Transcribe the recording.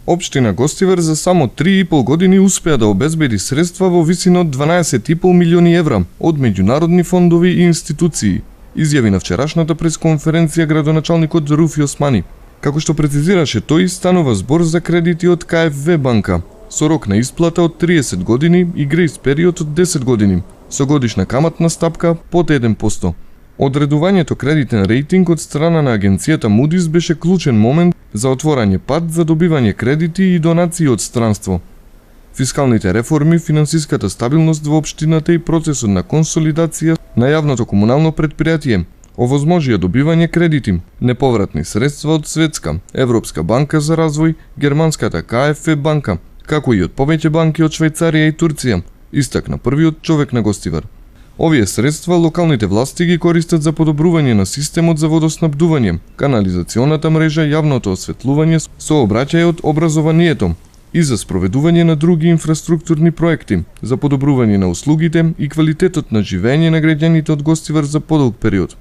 Општина Гостивар за само 3,5 години успеа да обезбеди средства во висина од 12,5 милиони евра од меѓународни фондови и институции, изјави на вчерашната пресконференција градоначалникот Руфи Османи. Како што прецизираше тој, станува збор за кредити од КФВ банка, со рок на исплата од 30 години и грејс период од 10 години, со годишна каматна стапка под 1%. Одредувањето кредитен рейтинг од страна на агенцијата Moody's беше клучен момент за отворање пат за добивање кредити и донации од странство. Фискалните реформи, финансиската стабилност во општината и процесот на консолидација на јавното комунално предпријатие овозможија добивање кредити, неповратни средства од Светска, Европска банка за развој, германската КФВ банка, како и од повеќе банки од Швајцарија и Турција, истакна првиот човек на Гостивар. Овие средства локалните власти ги користат за подобрување на системот за водоснабдување, канализационата мрежа, јавното осветлување, сообраќај од образованието и за спроведување на други инфраструктурни проекти, за подобрување на услугите и квалитетот на живење на граѓаните од Гостивар за подолг период.